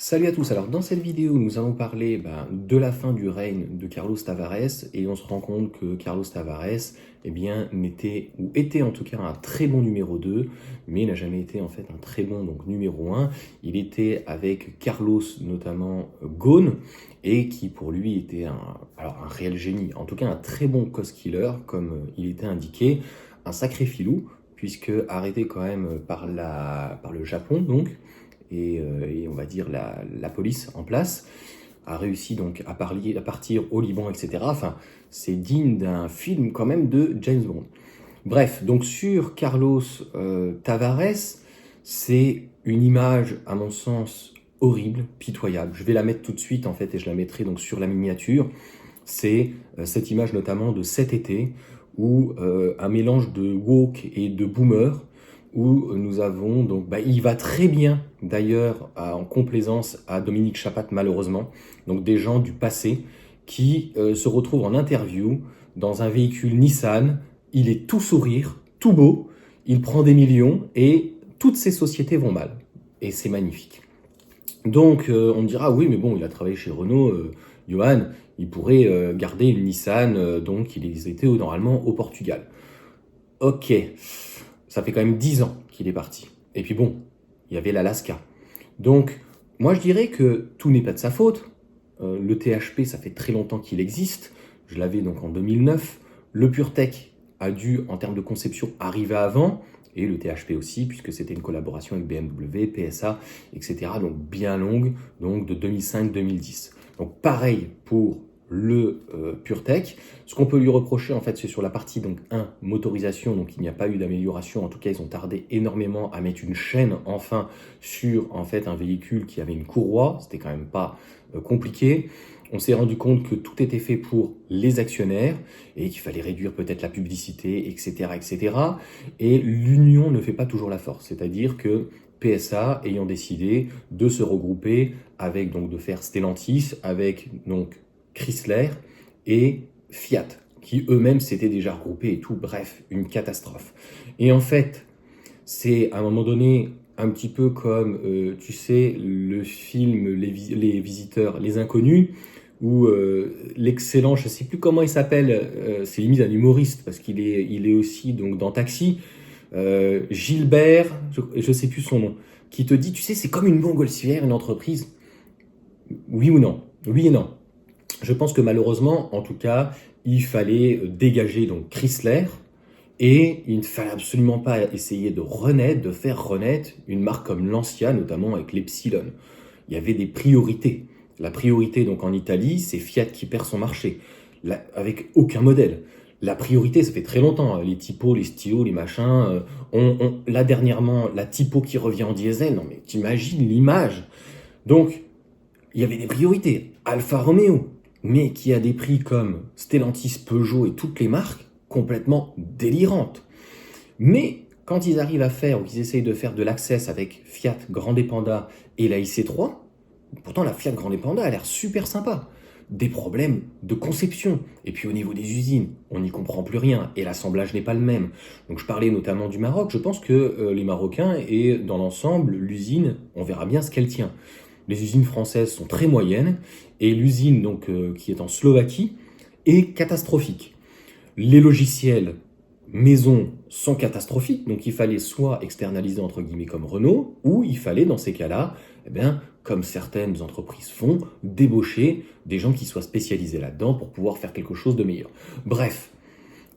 Salut à tous, alors dans cette vidéo nous allons parler de la fin du règne de Carlos Tavares et on se rend compte que Carlos Tavares était en tout cas un très bon numéro 2 mais n'a jamais été en fait un très bon numéro 1. Il était avec Carlos notamment Ghosn et qui pour lui était un réel génie, en tout cas un très bon coast killer comme il était indiqué, un sacré filou puisque arrêté quand même par le Japon et on va dire la police en place, a réussi donc à partir au Liban, etc. Enfin, c'est digne d'un film quand même de James Bond. Bref, donc sur Carlos Tavares, c'est une image, à mon sens, horrible, pitoyable. Je vais la mettre tout de suite en fait et je la mettrai donc sur la miniature. C'est cette image notamment de cet été où un mélange de woke et de boomer où nous avons donc il va très bien d'ailleurs en complaisance à Dominique Chapat malheureusement, donc des gens du passé qui se retrouvent en interview dans un véhicule Nissan. Il est tout sourire, tout beau, il prend des millions et toutes ces sociétés vont mal et c'est magnifique. Donc on me dira oui mais bon il a travaillé chez Renault, Johan, il pourrait garder une Nissan, donc ils étaient normalement au Portugal. Ok, ça fait quand même 10 ans qu'il est parti. Et puis bon, il y avait l'Alaska. Donc, moi je dirais que tout n'est pas de sa faute. Le THP, ça fait très longtemps qu'il existe. Je l'avais donc en 2009. Le PureTech a dû, en termes de conception, arriver avant. Et le THP aussi, puisque c'était une collaboration avec BMW, PSA, etc. Donc bien longue, donc de 2005-2010. Donc pareil pour le PureTech. Ce qu'on peut lui reprocher, en fait, c'est sur la partie, donc, motorisation, donc il n'y a pas eu d'amélioration. En tout cas, ils ont tardé énormément à mettre une chaîne, enfin, sur, en fait, un véhicule qui avait une courroie. C'était quand même pas compliqué. On s'est rendu compte que tout était fait pour les actionnaires et qu'il fallait réduire peut-être la publicité, etc., etc. Et l'union ne fait pas toujours la force. C'est-à-dire que PSA ayant décidé de se regrouper avec, donc, de faire Stellantis avec, donc, Chrysler et Fiat, qui eux-mêmes s'étaient déjà regroupés et tout, bref, une catastrophe. Et en fait, c'est à un moment donné un petit peu comme, tu sais, le film Les Visiteurs, Les Inconnus, où l'excellent, je ne sais plus comment il s'appelle, c'est limite un humoriste, parce il est aussi donc, dans Taxi, Gilbert, je ne sais plus son nom, qui te dit, tu sais, c'est comme une montgolfière, une entreprise, oui ou non? Oui et non. Je pense que malheureusement, en tout cas, il fallait dégager donc Chrysler et il ne fallait absolument pas essayer de faire renaître une marque comme Lancia, notamment avec l'Epsilon. Il y avait des priorités. La priorité donc en Italie, c'est Fiat qui perd son marché, avec aucun modèle. La priorité, ça fait très longtemps, hein, les typos, les stylos, les machins. Là dernièrement, la typo qui revient en diesel, non mais t'imagines l'image. Donc, il y avait des priorités. Alfa Romeo, mais qui a des prix comme Stellantis, Peugeot et toutes les marques complètement délirantes. Mais quand ils arrivent à faire ou qu'ils essayent de faire de l'access avec Fiat Grande Panda et la IC3, pourtant la Fiat Grande Panda a l'air super sympa. Des problèmes de conception. Et puis au niveau des usines, on n'y comprend plus rien et l'assemblage n'est pas le même. Donc je parlais notamment du Maroc. Je pense que les Marocains et dans l'ensemble, l'usine, on verra bien ce qu'elle tient. Les usines françaises sont très moyennes et l'usine donc qui est en Slovaquie est catastrophique. Les logiciels maison sont catastrophiques, donc il fallait soit externaliser entre guillemets comme Renault, ou il fallait dans ces cas-là, comme certaines entreprises font, débaucher des gens qui soient spécialisés là-dedans pour pouvoir faire quelque chose de meilleur. Bref,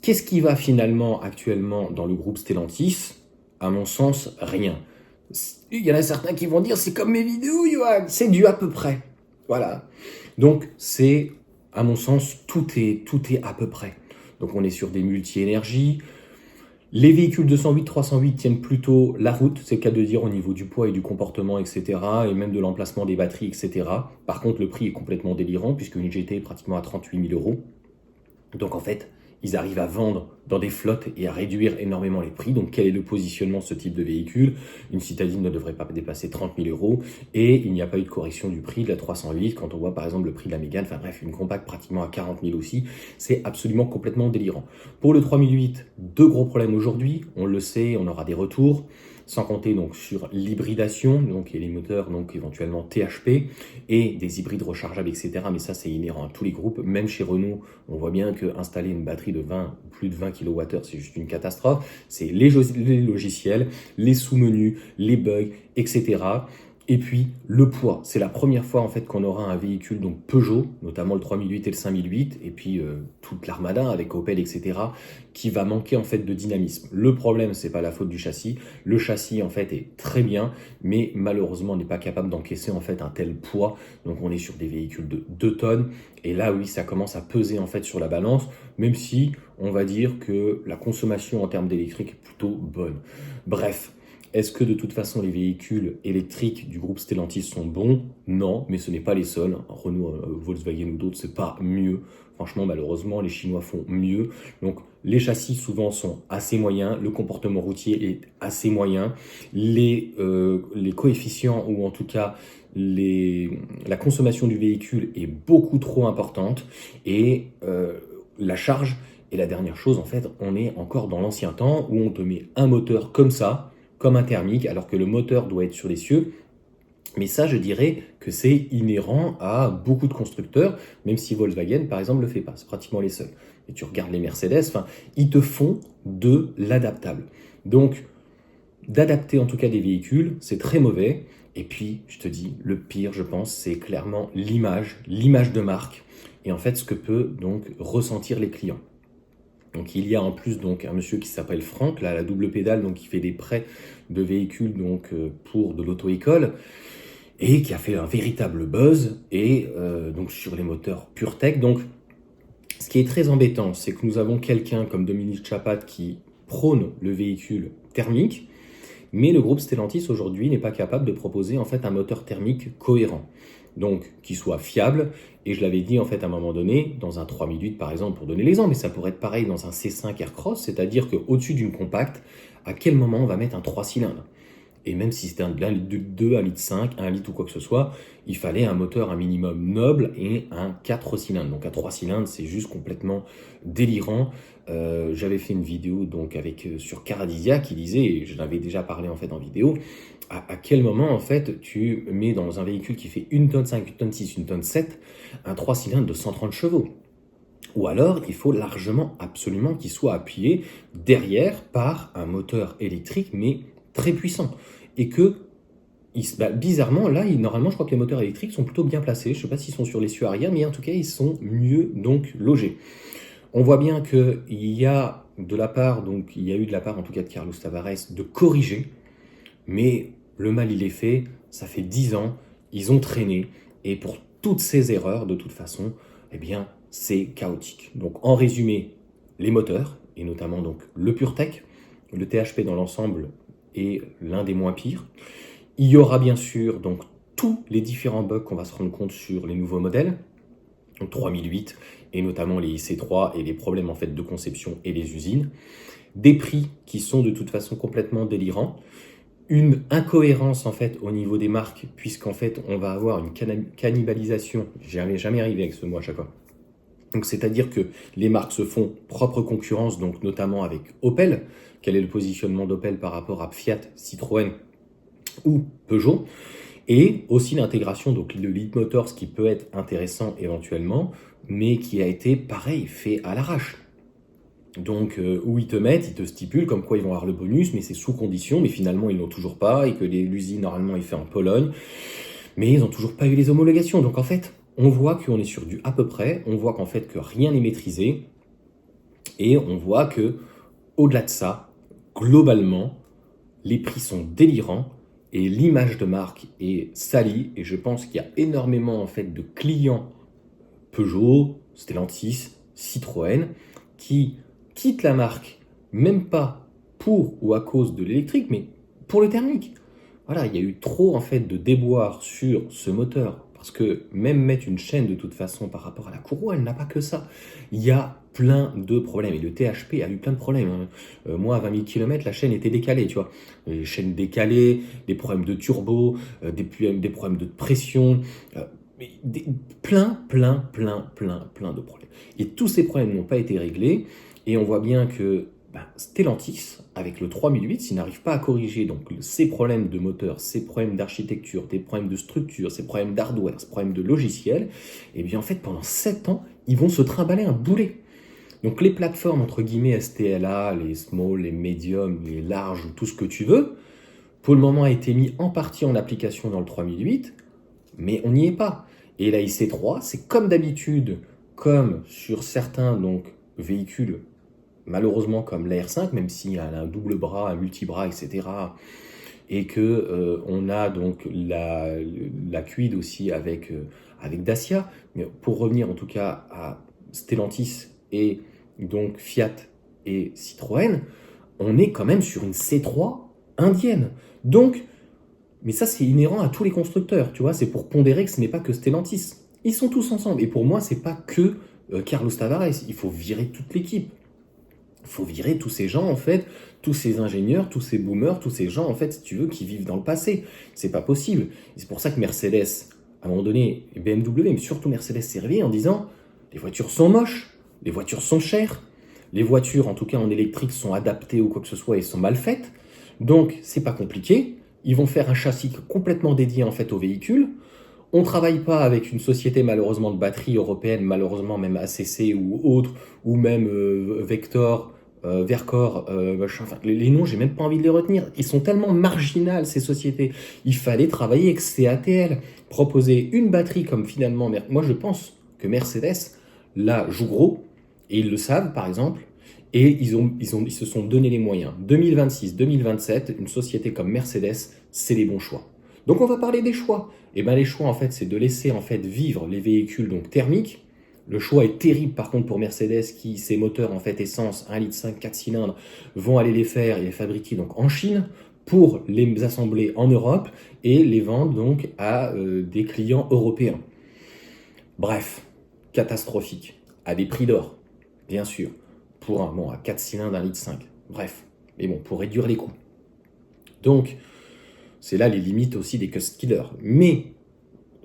qu'est-ce qui va finalement actuellement dans le groupe Stellantis? À mon sens, rien. Il y en a certains qui vont dire c'est comme mes vidéos, Johan, c'est du à peu près. Voilà. Donc c'est, à mon sens, tout est à peu près. Donc on est sur des multi-énergies. Les véhicules 208, 308 tiennent plutôt la route, c'est le cas de dire au niveau du poids et du comportement, etc. Et même de l'emplacement des batteries, etc. Par contre, le prix est complètement délirant puisqu'une GT est pratiquement à 38 000 euros. Donc en fait, ils arrivent à vendre dans des flottes et à réduire énormément les prix. Donc quel est le positionnement de ce type de véhicule? Une citadine ne devrait pas dépasser 30 000 euros et il n'y a pas eu de correction du prix de la 308 quand on voit par exemple le prix de la Mégane, enfin bref, une compacte pratiquement à 40 000 aussi. C'est absolument complètement délirant. Pour le 3008, deux gros problèmes aujourd'hui, on le sait, on aura des retours. sans compter donc sur l'hybridation, donc et les moteurs donc éventuellement THP et des hybrides rechargeables, etc. Mais ça c'est inhérent à tous les groupes. Même chez Renault, on voit bien que installer une batterie de 20 ou plus de 20 kWh, c'est juste une catastrophe. C'est les logiciels, les sous-menus, les bugs, etc. Et puis le poids, c'est la première fois en fait qu'on aura un véhicule donc Peugeot, notamment le 3008 et le 5008, et puis toute l'armada avec Opel, etc., qui va manquer en fait de dynamisme. Le problème, c'est pas la faute du châssis. Le châssis en fait est très bien, mais malheureusement n'est pas capable d'encaisser en fait un tel poids. Donc on est sur des véhicules de 2 tonnes, et là oui, ça commence à peser en fait sur la balance, même si on va dire que la consommation en termes d'électrique est plutôt bonne. Bref. Est-ce que de toute façon les véhicules électriques du groupe Stellantis sont bons? Non, mais ce n'est pas les seuls. Renault, Volkswagen ou d'autres, c'est pas mieux. Franchement, malheureusement, les Chinois font mieux. Donc, les châssis souvent sont assez moyens, le comportement routier est assez moyen, les coefficients ou en tout cas la consommation du véhicule est beaucoup trop importante et la charge est la dernière chose. En fait, on est encore dans l'ancien temps où on te met un moteur comme ça, comme un thermique, alors que le moteur doit être sur les cieux. Mais ça, je dirais que c'est inhérent à beaucoup de constructeurs, même si Volkswagen, par exemple, le fait pas. C'est pratiquement les seuls. Et tu regardes les Mercedes, ils te font de l'adaptable. Donc, d'adapter en tout cas des véhicules, c'est très mauvais. Et puis, je te dis, le pire, je pense, c'est clairement l'image de marque. Et en fait, ce que peut donc ressentir les clients. Donc il y a en plus donc un monsieur qui s'appelle Franck, là, à la double pédale, donc qui fait des prêts de véhicules donc pour de l'auto-école et qui a fait un véritable buzz et donc sur les moteurs PureTech. Donc ce qui est très embêtant, c'est que nous avons quelqu'un comme Dominique Chapat qui prône le véhicule thermique, mais le groupe Stellantis aujourd'hui n'est pas capable de proposer en fait un moteur thermique cohérent. Donc qui soit fiable, et je l'avais dit en fait à un moment donné, dans un 3008 par exemple, pour donner l'exemple, mais ça pourrait être pareil dans un C5 Aircross, c'est-à-dire qu'au-dessus d'une compacte, à quel moment on va mettre un 3 cylindres? Et même si c'était un litre 2, 1 litre 5, 1 litre ou quoi que ce soit, il fallait un moteur un minimum noble et un 4 cylindres. Donc un 3 cylindres, c'est juste complètement délirant. J'avais fait une vidéo donc sur Caradisia qui disait, et je l'avais déjà parlé en fait en vidéo, à quel moment en fait tu mets dans un véhicule qui fait 1 tonne 5, 1 tonne 6, 1 tonne 7, un 3 cylindres de 130 chevaux. Ou alors, il faut largement, absolument qu'il soit appuyé derrière par un moteur électrique, mais très puissant. Et que, bizarrement, là, normalement, je crois que les moteurs électriques sont plutôt bien placés. Je ne sais pas s'ils sont sur l'essieu arrière, mais en tout cas, ils sont mieux donc logés. On voit bien qu'il y a de la part, donc il y a eu de la part en tout cas de Carlos Tavares, de corriger, mais le mal il est fait, ça fait 10 ans, ils ont traîné, et pour toutes ces erreurs, de toute façon, eh bien, c'est chaotique. Donc en résumé, les moteurs, et notamment donc le PureTech, le THP dans l'ensemble est l'un des moins pires. Il y aura bien sûr donc tous les différents bugs qu'on va se rendre compte sur les nouveaux modèles, donc 3008 et notamment les IC3 et les problèmes en fait de conception et les usines, des prix qui sont de toute façon complètement délirants, une incohérence en fait au niveau des marques puisqu'en fait on va avoir une cannibalisation, jamais arrivé avec ce mot à chaque fois. Donc c'est-à-dire que les marques se font propre concurrence, donc notamment avec Opel. Quel est le positionnement d'Opel par rapport à Fiat, Citroën ou Peugeot? Et aussi l'intégration donc de Leapmotor, qui peut être intéressant éventuellement, mais qui a été pareil, fait à l'arrache. Donc où ils te mettent, ils te stipulent comme quoi ils vont avoir le bonus, mais c'est sous condition, mais finalement ils l'ont toujours pas, et que l'usine normalement est fait en Pologne, mais ils n'ont toujours pas eu les homologations. Donc en fait, on voit qu'on est sur du à peu près, on voit qu'en fait que rien n'est maîtrisé, et on voit que au-delà de ça, globalement, les prix sont délirants, et l'image de marque est salie, et je pense qu'il y a énormément en fait de clients Peugeot, Stellantis, Citroën, qui quittent la marque, même pas pour ou à cause de l'électrique, mais pour le thermique. Voilà, il y a eu trop en fait de déboires sur ce moteur, parce que même mettre une chaîne de toute façon par rapport à la courroie, elle n'a pas que ça. Il y a plein de problèmes, et le THP a eu plein de problèmes. Moi, à 20 000 km, la chaîne était décalée, tu vois. Les chaînes décalées, des problèmes de turbo, des problèmes de pression, plein de problèmes. Et tous ces problèmes n'ont pas été réglés, et on voit bien que Stellantis, avec le 3008, s'il n'arrive pas à corriger donc ces problèmes de moteur, ces problèmes d'architecture, des problèmes de structure, ces problèmes d'hardware, ces problèmes de logiciel, et bien en fait pendant 7 ans, ils vont se trimballer un boulet. Donc les plateformes entre guillemets STLA, les small, les medium, les larges, tout ce que tu veux, pour le moment a été mis en partie en application dans le 3008, mais on n'y est pas. Et la IC3, c'est comme d'habitude, comme sur certains donc, véhicules, malheureusement comme l'AR5, même si elle a un double bras, un multibras, etc., et que on a donc la Kwid aussi avec Dacia. Mais pour revenir en tout cas à Stellantis et donc Fiat et Citroën, on est quand même sur une C3 indienne. Donc, mais ça c'est inhérent à tous les constructeurs, tu vois, c'est pour pondérer que ce n'est pas que Stellantis. Ils sont tous ensemble. Et pour moi, c'est pas que Carlos Tavares. Il faut virer toute l'équipe. Il faut virer tous ces gens, en fait, tous ces ingénieurs, tous ces boomers, tous ces gens, en fait, si tu veux, qui vivent dans le passé. C'est pas possible. Et c'est pour ça que Mercedes, à un moment donné, et BMW, mais surtout Mercedes, s'est réveillé en disant les voitures sont moches, les voitures sont chères, les voitures, en tout cas en électrique, sont adaptées ou quoi que ce soit et sont mal faites. Donc, c'est pas compliqué. Ils vont faire un châssis complètement dédié, en fait, au véhicule. On ne travaille pas avec une société malheureusement de batterie européenne, malheureusement même ACC ou autre, ou même Vector, Vercor, enfin, les noms, j'ai même pas envie de les retenir. Ils sont tellement marginales ces sociétés. Il fallait travailler avec CATL, proposer une batterie comme finalement. Moi je pense que Mercedes là joue gros, et ils le savent par exemple, et ils se sont donné les moyens. 2026, 2027, une société comme Mercedes, c'est les bons choix. Donc on va parler des choix. Et bien les choix en fait, c'est de laisser en fait vivre les véhicules donc thermiques. Le choix est terrible par contre pour Mercedes qui ses moteurs en fait essence 1,5 litre 4 cylindres vont aller les faire et les fabriquer donc en Chine pour les assembler en Europe et les vendre donc à des clients européens. Bref, catastrophique à des prix d'or, bien sûr, pour à 4 cylindres 1,5 litre. Bref, mais bon, pour réduire les coûts. Donc c'est là les limites aussi des cost killers. Mais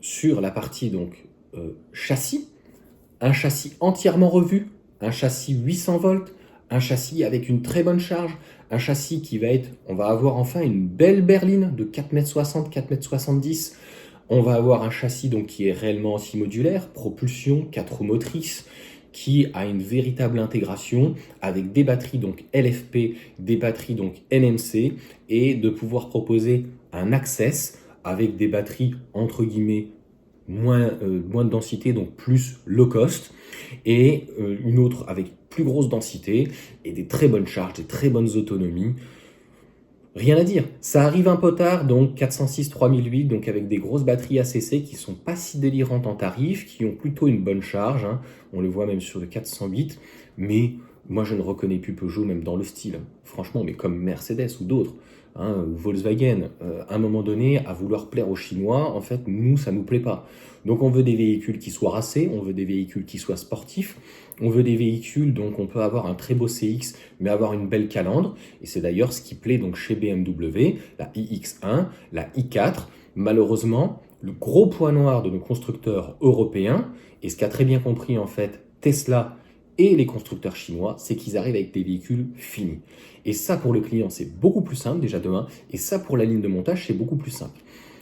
sur la partie donc châssis, un châssis entièrement revu, un châssis 800 volts, un châssis avec une très bonne charge, un châssis qui va être, on va avoir enfin une belle berline de 4,60 m, 4,70 m. On va avoir un châssis donc qui est réellement aussi modulaire, propulsion, 4 roues motrices, qui a une véritable intégration avec des batteries donc LFP, des batteries donc NMC, et de pouvoir proposer un Access avec des batteries entre guillemets moins de densité, donc plus low cost, et une autre avec plus grosse densité et des très bonnes charges, des très bonnes autonomies. Rien à dire. Ça arrive un peu tard, donc 406 3008, donc avec des grosses batteries ACC qui sont pas si délirantes en tarif, qui ont plutôt une bonne charge. Hein. On le voit même sur le 408, mais moi je ne reconnais plus Peugeot même dans le style. Franchement, mais comme Mercedes ou d'autres. Hein, Volkswagen, à un moment donné, à vouloir plaire aux Chinois, en fait, nous, ça nous plaît pas. Donc on veut des véhicules qui soient racés, on veut des véhicules qui soient sportifs, on veut des véhicules, donc on peut avoir un très beau CX, mais avoir une belle calandre, et c'est d'ailleurs ce qui plaît donc chez BMW, la iX1, la i4. Malheureusement, le gros point noir de nos constructeurs européens, et ce qu'a très bien compris en fait Tesla et les constructeurs chinois, c'est qu'ils arrivent avec des véhicules finis. Et ça, pour le client, c'est beaucoup plus simple, déjà de 1, et ça, pour la ligne de montage, c'est beaucoup plus simple.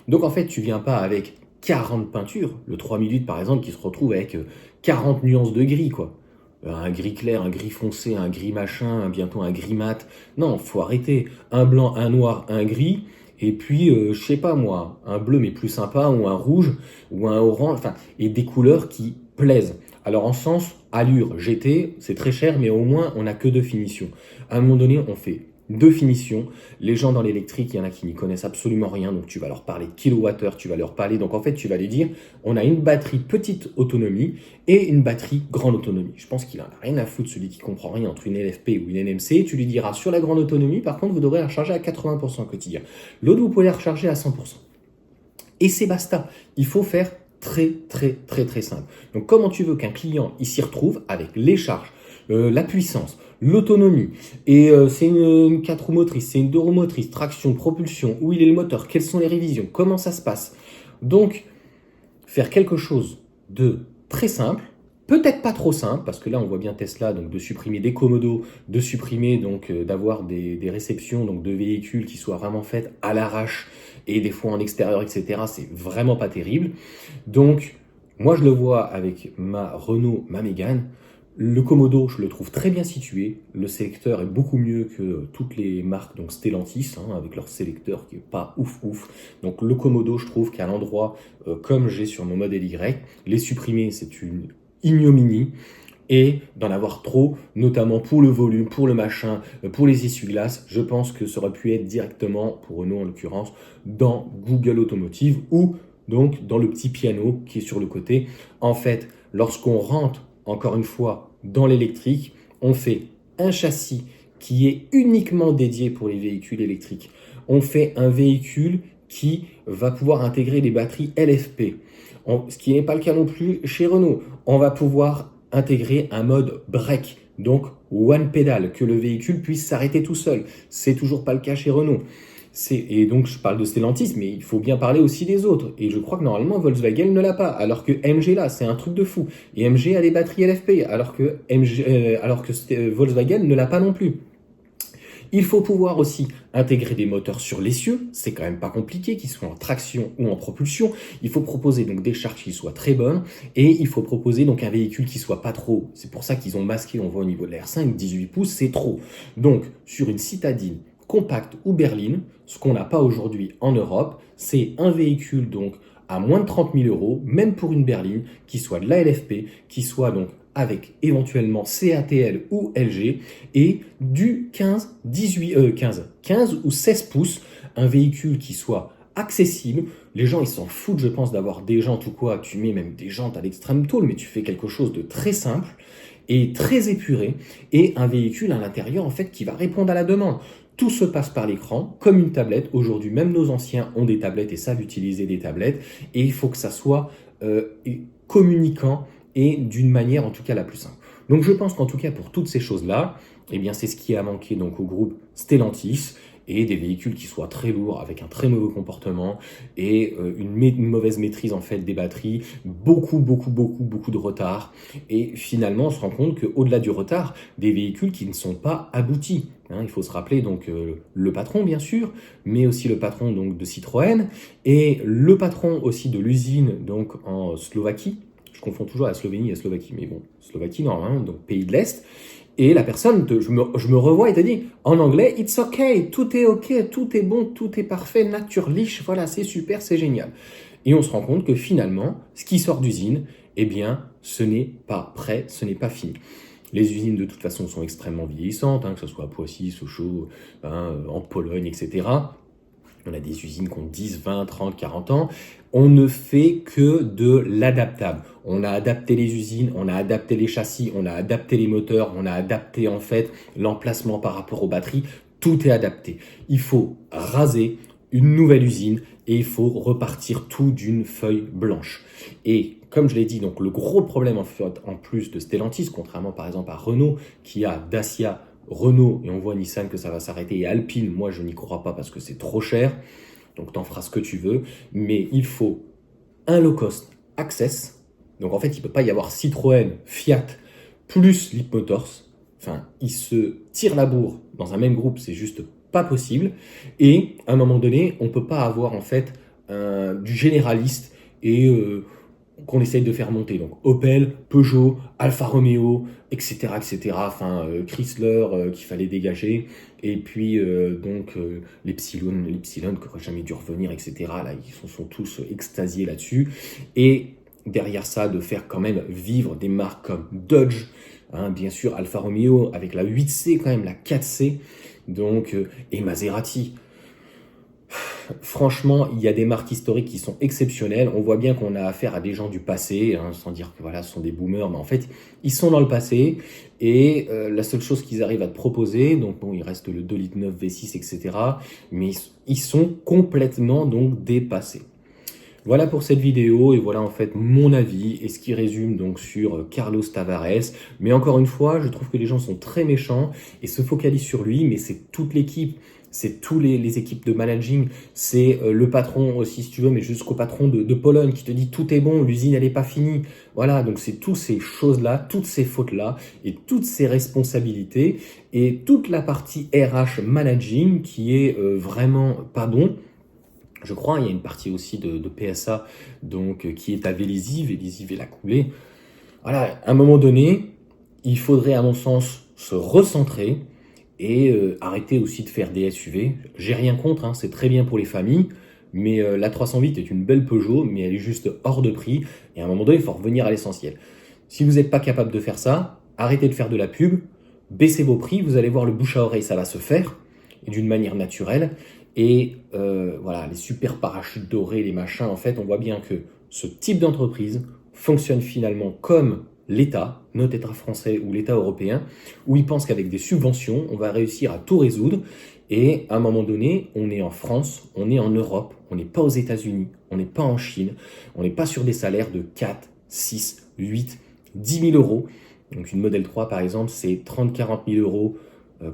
Donc, en fait, tu viens pas avec 40 peintures, le 3008, par exemple, qui se retrouve avec 40 nuances de gris, quoi. Un gris clair, un gris foncé, un gris machin, bientôt un gris mat. Non, faut arrêter. Un blanc, un noir, un gris, et puis, je sais pas moi, un bleu, mais plus sympa, ou un rouge, ou un orange, enfin, et des couleurs qui plaisent. Alors en sens, allure, GT, c'est très cher, mais au moins on n'a que 2 finitions. À un moment donné, on fait 2 finitions. Les gens dans l'électrique, il y en a qui n'y connaissent absolument rien, donc tu vas leur parler de kilowattheure, tu vas leur parler, donc en fait tu vas lui dire, on a une batterie petite autonomie et une batterie grande autonomie. Je pense qu'il en a rien à foutre, celui qui comprend rien entre une LFP ou une NMC. Tu lui diras, sur la grande autonomie, par contre, vous devrez la recharger à 80% au quotidien. L'autre, vous pouvez la recharger à 100%. Et c'est basta. Il faut faire très simple. Donc comment tu veux qu'un client il s'y retrouve avec les charges, la puissance, l'autonomie, et c'est une 4 roues motrices, c'est une 2 roues motrices, traction, propulsion, où il est le moteur, quelles sont les révisions, comment ça se passe. Donc faire quelque chose de très simple, Peut-être pas trop simple, parce que là on voit bien Tesla donc de supprimer des commodos, de supprimer donc d'avoir des réceptions donc de véhicules qui soient vraiment faites à l'arrache et des fois en extérieur, etc. C'est vraiment pas terrible. Donc moi je le vois avec ma Renault, ma Mégane. Le Komodo, je le trouve très bien situé. Le sélecteur est beaucoup mieux que toutes les marques, donc Stellantis, avec leur sélecteur qui est pas ouf ouf. Donc le Komodo, je trouve qu'à l'endroit, comme j'ai sur mon modèle Y, les supprimer, c'est une ignominie. Et d'en avoir trop, notamment pour le volume, pour le machin, pour les essuie-glaces, je pense que ça aurait pu être directement, pour Renault en l'occurrence, dans Google Automotive ou donc dans le petit piano qui est sur le côté. En fait, lorsqu'on rentre, encore une fois, dans l'électrique, on fait un châssis qui est uniquement dédié pour les véhicules électriques. On fait un véhicule qui va pouvoir intégrer les batteries LFP. Ce qui n'est pas le cas non plus chez Renault. On va pouvoir intégrer un mode break, donc one pedal, que le véhicule puisse s'arrêter tout seul. C'est toujours pas le cas chez Renault. Et donc je parle de Stellantis, mais il faut bien parler aussi des autres. Et je crois que normalement Volkswagen ne l'a pas, alors que MG l'a, c'est un truc de fou. Et MG a les batteries LFP, alors que Volkswagen ne l'a pas non plus. Il faut pouvoir aussi intégrer des moteurs sur l'essieu, c'est quand même pas compliqué, qu'ils soient en traction ou en propulsion. Il faut proposer donc des charges qui soient très bonnes et il faut proposer donc un véhicule qui soit pas trop. C'est pour ça qu'ils ont masqué, on voit au niveau de la R5, 18 pouces, c'est trop. Donc sur une citadine compacte ou berline, ce qu'on n'a pas aujourd'hui en Europe, c'est un véhicule donc à moins de 30 000 euros, même pour une berline, qui soit de la LFP, qui soit donc avec éventuellement CATL ou LG, et du 15 ou 16 pouces, un véhicule qui soit accessible. Les gens, ils s'en foutent, je pense, d'avoir des jantes ou quoi. Tu mets même des jantes à l'extrême tôle, mais tu fais quelque chose de très simple et très épuré, et un véhicule à l'intérieur, en fait, qui va répondre à la demande. Tout se passe par l'écran, comme une tablette. Aujourd'hui, même nos anciens ont des tablettes et savent utiliser des tablettes, et il faut que ça soit communicant et d'une manière en tout cas la plus simple. Donc je pense qu'en tout cas pour toutes ces choses-là, eh bien c'est ce qui a manqué donc au groupe Stellantis, et des véhicules qui soient très lourds, avec un très mauvais comportement, et une mauvaise maîtrise en fait des batteries, beaucoup de retard, et finalement on se rend compte qu'au-delà du retard, des véhicules qui ne sont pas aboutis. Il faut se rappeler donc le patron bien sûr, mais aussi le patron donc de Citroën, et le patron aussi de l'usine donc en Slovaquie. Je confonds toujours la Slovénie et la Slovaquie, mais bon, Slovaquie normalement, donc pays de l'Est. Et la personne, je me revois et te dit, en anglais, it's okay, tout est ok, tout est bon, tout est parfait, naturlich, voilà, c'est super, c'est génial. Et on se rend compte que finalement, ce qui sort d'usine, eh bien, ce n'est pas prêt, ce n'est pas fini. Les usines, de toute façon, sont extrêmement vieillissantes, que ce soit à Poissy, Sochaux, en Pologne, etc. On a des usines qui ont 10, 20, 30, 40 ans. On ne fait que de l'adaptable. On a adapté les usines, on a adapté les châssis, on a adapté les moteurs, on a adapté en fait l'emplacement par rapport aux batteries. Tout est adapté. Il faut raser une nouvelle usine et il faut repartir tout d'une feuille blanche. Et comme je l'ai dit, donc le gros problème en fait, en plus de Stellantis, contrairement par exemple à Renault qui a Dacia, Renault, et on voit Nissan que ça va s'arrêter, et Alpine, moi je n'y crois pas parce que c'est trop cher, donc t'en feras ce que tu veux, mais il faut un low cost access, donc en fait il ne peut pas y avoir Citroën, Fiat, plus Leapmotor, enfin ils se tirent la bourre dans un même groupe, c'est juste pas possible, et à un moment donné on ne peut pas avoir en fait du généraliste et qu'on essaye de faire monter. Donc Opel, Peugeot, Alfa Romeo, etc. Enfin, Chrysler qu'il fallait dégager. Et puis l'Epsilon qui n'aurait jamais dû revenir, etc. Là, ils sont tous extasiés là-dessus. Et derrière ça, de faire quand même vivre des marques comme Dodge, bien sûr Alfa Romeo avec la 8C quand même, la 4C, donc, et Maserati. Franchement, il y a des marques historiques qui sont exceptionnelles. On voit bien qu'on a affaire à des gens du passé, sans dire que voilà, ce sont des boomers, mais en fait, ils sont dans le passé. Et la seule chose qu'ils arrivent à te proposer, donc bon, il reste le 2,9 litres V6, etc. Mais ils sont complètement donc dépassés. Voilà pour cette vidéo et voilà en fait mon avis et ce qui résume donc sur Carlos Tavares. Mais encore une fois, je trouve que les gens sont très méchants et se focalisent sur lui, mais c'est toute l'équipe. c'est tous les équipes de managing, c'est le patron aussi, si tu veux, mais jusqu'au patron de Pologne qui te dit tout est bon, l'usine elle n'est pas finie. Voilà, donc c'est toutes ces choses-là, toutes ces fautes-là et toutes ces responsabilités et toute la partie RH managing qui est vraiment pas bon. Je crois, il y a une partie aussi de PSA donc, qui est à Vélizy. Vélizy va la couler. Voilà, à un moment donné, il faudrait, à mon sens, se recentrer et arrêter aussi de faire des SUV. J'ai rien contre, hein, c'est très bien pour les familles, mais la 308 est une belle Peugeot, mais elle est juste hors de prix. Et à un moment donné, il faut revenir à l'essentiel. Si vous n'êtes pas capable de faire ça, arrêtez de faire de la pub, baissez vos prix, vous allez voir le bouche à oreille, ça va se faire, et d'une manière naturelle. Et voilà, les super parachutes dorés, les machins, en fait, on voit bien que ce type d'entreprise fonctionne finalement comme l'État, notre État français ou l'État européen, où ils pensent qu'avec des subventions, on va réussir à tout résoudre. Et à un moment donné, on est en France, on est en Europe, on n'est pas aux États-Unis, on n'est pas en Chine, on n'est pas sur des salaires de 4, 6, 8, 10 000 euros. Donc une Model 3, par exemple, c'est 30-40 000 euros,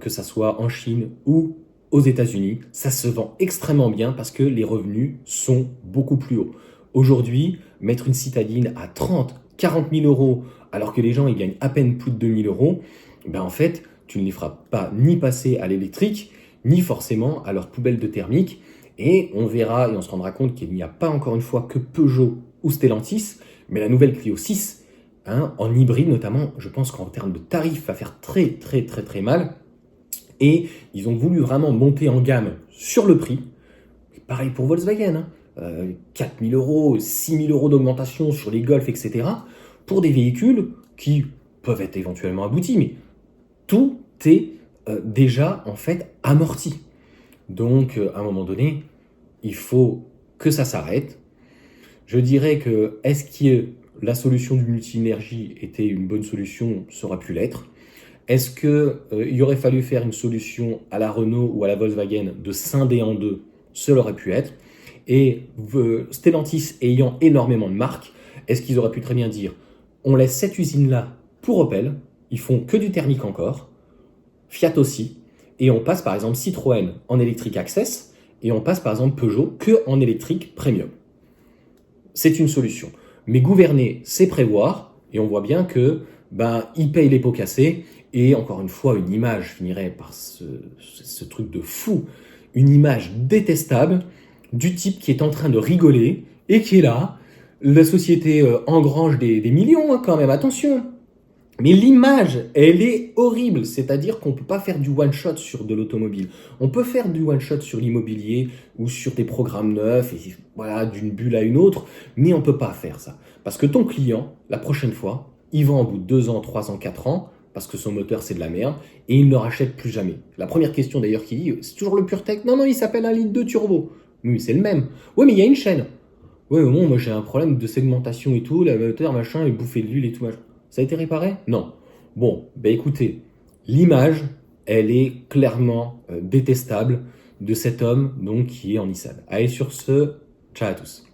que ça soit en Chine ou aux États-Unis. Ça se vend extrêmement bien parce que les revenus sont beaucoup plus hauts. Aujourd'hui, mettre une citadine à 30, 40 000 euros alors que les gens ils gagnent à peine plus de 2 000 euros, ben en fait, tu ne les feras pas ni passer à l'électrique, ni forcément à leur poubelle de thermique. Et on verra et on se rendra compte qu'il n'y a pas encore une fois que Peugeot ou Stellantis, mais la nouvelle Clio 6, hein, en hybride notamment, je pense qu'en termes de tarifs, va faire très très très très mal. Et ils ont voulu vraiment monter en gamme sur le prix. Pareil pour Volkswagen, hein. 4 000 euros, 6 000 euros d'augmentation sur les Golf, etc. Pour des véhicules qui peuvent être éventuellement aboutis, mais tout est déjà en fait amorti. Donc à un moment donné, il faut que ça s'arrête. Je dirais que est-ce que la solution du multi-énergie était une bonne solution? Ça aurait pu l'être. Est-ce qu'il aurait fallu faire une solution à la Renault ou à la Volkswagen de scinder en deux? Cela aurait pu être. Et Stellantis ayant énormément de marques, est-ce qu'ils auraient pu très bien dire on laisse cette usine-là pour Opel, ils font que du thermique encore, Fiat aussi, et on passe par exemple Citroën en électrique Access, et on passe par exemple Peugeot que en électrique Premium. C'est une solution. Mais gouverner, c'est prévoir, et on voit bien que ils payent les pots cassés, et encore une fois, une image finirait par ce truc de fou, une image détestable du type qui est en train de rigoler, et qui est là. La société engrange des millions hein, quand même, attention. Mais l'image, elle est horrible. C'est-à-dire qu'on ne peut pas faire du one-shot sur de l'automobile. On peut faire du one-shot sur l'immobilier ou sur des programmes neufs, et voilà, d'une bulle à une autre, mais on ne peut pas faire ça. Parce que ton client, la prochaine fois, il vend au bout de 2 ans, 3 ans, 4 ans, parce que son moteur c'est de la merde, et il ne le rachète plus jamais. La première question d'ailleurs qu'il dit, c'est toujours le PureTech. Non, il s'appelle 1,2 litre turbo. Oui, c'est le même. Oui, mais il y a une chaîne. Ouais, bon, moi j'ai un problème de segmentation et tout, la moteur, machin, il bouffait de l'huile et tout, machin. Ça a été réparé? Non. Bon, écoutez, l'image, elle est clairement détestable de cet homme donc qui est en Nissan. Allez, sur ce, ciao à tous.